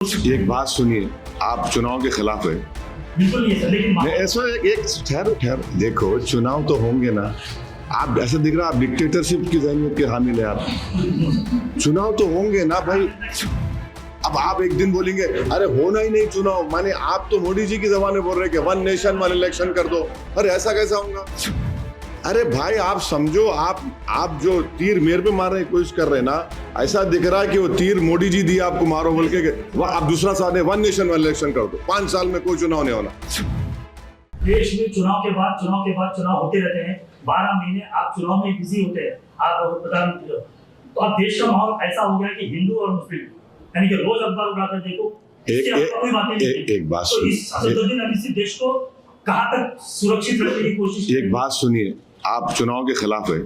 एक बात सुनिए, आप चुनाव के खिलाफ है। बिल्कुल नहीं है सर, लेकिन ऐसा एक ठहरो देखो, चुनाव तो होंगे ना। आप ऐसा दिख रहा है आप डिक्टेटरशिप की ज़हनियत के हामिल है आप। चुनाव तो होंगे ना भाई। अब आप एक दिन बोलेंगे अरे होना ही नहीं चुनाव, माने आप तो मोदी जी की जबान में बोल रहे हैं कि 1 नेशन 1 इलेक्शन कर दो। अरे ऐसा कैसा होगा? अरे भाई आप समझो, आप जो तीर मेरे पे मारने की कोशिश कर रहे हैं ना, ऐसा दिख रहा है कि वो तीर मोदी जी दिया आपको मारो बोल के आप दूसरा साथ 1 नेशन 1 इलेक्शन कर दो। 5 साल में कोई चुनाव नहीं होना। देश में चुनाव के बाद चुनाव होते रहते हैं। 12 महीने आप चुनाव में बिजी होते हैं, आप प्रधानमंत्री। तो अब देश का माहौल ऐसा हो गया कि हिंदू और मुस्लिम यानी कि रोज अखबार उठाकर देखो, कोई बातें नहीं। एक बात तो इस असदुद्दीन अवीसी देश को कहां तक सुरक्षित रखने की कोशिश। एक बात सुनिए, आप चुनाव के खिलाफ है।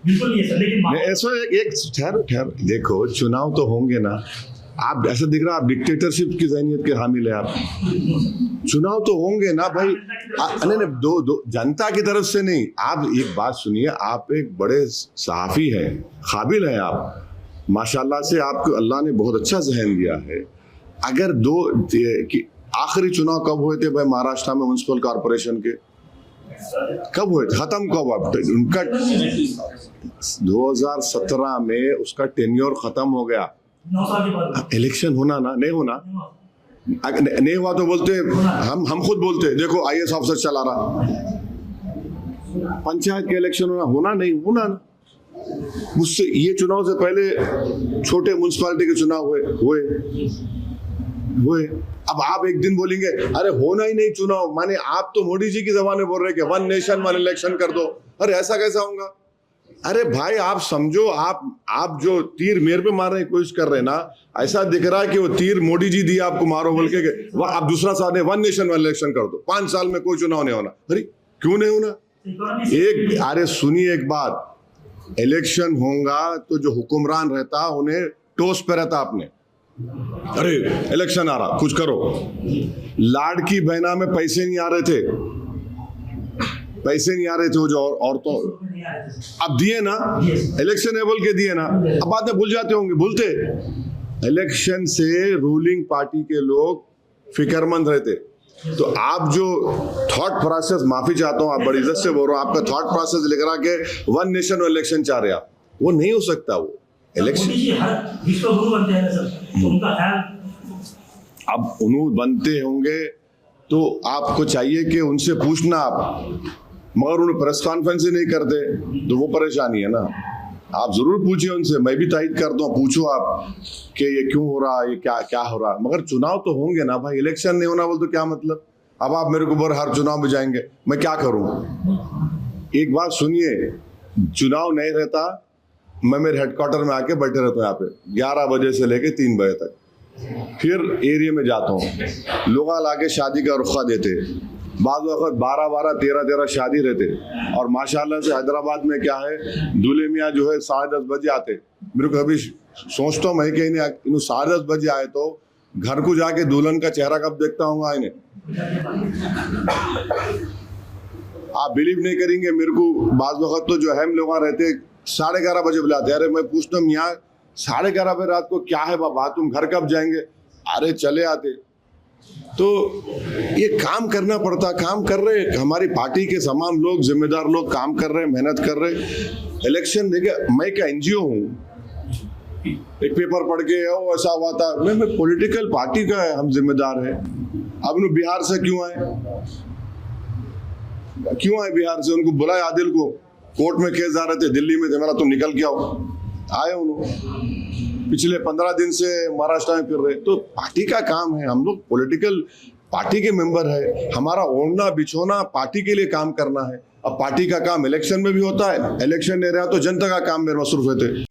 बिल्कुल नहीं है सर, लेकिन ऐसा एक ठहरो देखो, चुनाव तो होंगे ना। आप ऐसा दिख रहा है आप डिक्टेटरशिप की ज़हनियत के हामिल है आप। चुनाव तो होंगे ना भाई। नहीं दो जनता की तरफ से नहीं। आप एक बात सुनिए, आप एक बड़े सहाफ़ी हैं, काबिल हैं आप, माशाल्लाह से आपको अल्लाह ने बहुत अच्छा जहन दिया है। अगर आखिरी चुनाव कब हुए थे भाई महाराष्ट्र में म्युनिसिपल कॉरपोरेशन के? कब हुए थे? खत्म कब? उनका 2017 में उसका टेन्योर खत्म हो गया। 9 साल के बाद इलेक्शन होना ना, नहीं होना, नहीं हुआ तो बोलते हम खुद बोलते देखो IAS ऑफिसर चला रहा। पंचायत के इलेक्शन होना नहीं होना ना। मुझसे ये चुनाव से पहले छोटे म्युनिसिपैलिटी के चुनाव हुए। अब आप एक दिन बोलेंगे अरे होना ही नहीं चुनाव, माने आप तो मोदी जी की जबान में बोल रहे हैं कि 1 नेशन 1 इलेक्शन कर दो। अरे ऐसा कैसा होगा? अरे भाई आप समझो, आप जो तीर मेरे पे मारने की कोशिश कर रहे हैं ना, ऐसा दिख रहा है कि वो तीर मोदी जी दिया आपको मारो बोल के आप दूसरा साथ 1 नेशन 1 इलेक्शन कर दो। 5 साल में कोई चुनाव नहीं होना। अरे क्यों नहीं होना? अरे सुनिए एक बात, इलेक्शन होगा तो जो हुक्मरान रहता उन्हें टोस पे रहता आपने। अरे इलेक्शन आ रहा, कुछ करो। लाड़की बहना में पैसे नहीं आ रहे थे, वो जो औरतों अब दिए ना, इलेक्शन है बोल के दिए ना। अब बाद में भूल जाते होंगे, भूलते। इलेक्शन से रूलिंग पार्टी के लोग फिक्रमंद रहते। तो आप जो थॉट प्रोसेस, माफी चाहता हूं, आप बड़ी इज्जत से बोल रहा हूं, आपका थॉट प्रोसेस लिख रहा के 1 नेशन 1 इलेक्शन चाह रहे आप, वो नहीं हो सकता। वो इलेक्शन विश्व गुरु बनते हैं सर, तो उनका ख्याल अब उन्होंने बनते होंगे तो आपको चाहिए कि उनसे पूछना आप, मगर उन्हें प्रेस कॉन्फ्रेंस ही नहीं करते तो वो परेशानी है ना। आप जरूर पूछिए उनसे, मैं भी तायद करता हूँ, पूछो आप कि ये क्यों हो रहा है, ये क्या हो रहा है। मगर चुनाव तो होंगे ना भाई। इलेक्शन नहीं होना बोल तो क्या मतलब? अब आप मेरे को बोल हर चुनाव में जाएंगे, मैं क्या करूँ? एक बात सुनिए, चुनाव नहीं रहता, मैं मेरे हेडक्वार्टर में आके बैठे रहता हूँ यहाँ पे 11 बजे से लेके 3 बजे तक। फिर एरिया में जाता हूँ, लोग आके शादी का रुखा देते, बाद वक्त 12-12, 13-13 शादी रहते। और माशाल्लाह से हैदराबाद में क्या है, दूल्हे मियाँ जो है 10:30 बजे आते। मेरे को कभी सोचता हूँ मैं कि इन्हें 10:30 बजे आए तो घर को जाके दुल्हन का चेहरा कब देखता हूँ इन्हें। आप बिलीव नहीं करेंगे, मेरे को बाद वक्त तो जो है लोग रहते 11:30 बजे बुलाते। अरे मैं पूछता हूँ यहाँ 11:30 बजे रात को क्या है बाबा, तुम घर कब जाएंगे? अरे चले आते। तो ये काम करना पड़ता, काम कर रहे हमारी पार्टी के तमाम लोग, जिम्मेदार लोग काम कर रहे हैं, मेहनत कर रहे हैं। इलेक्शन देखिए, मैं क्या NGO हूँ, एक पेपर पढ़ के ऐसा हुआ था, मैं पॉलिटिकल पार्टी का है, हम जिम्मेदार हैं। अब उन्हें बिहार से क्यों आए बिहार से? उनको बुलाए, आदिल को कोर्ट में केस आ रहे थे, दिल्ली में थे, मेरा तुम निकल के आओ। आए उन्होंने, पिछले 15 दिन से महाराष्ट्र में फिर रहे। तो पार्टी का काम है, हम लोग पॉलिटिकल पार्टी के मेंबर है, हमारा ओढ़ना बिछोना पार्टी के लिए काम करना है। अब पार्टी का काम इलेक्शन में भी होता है, इलेक्शन नहीं रहा तो जनता का काम में मसरूफ रहते।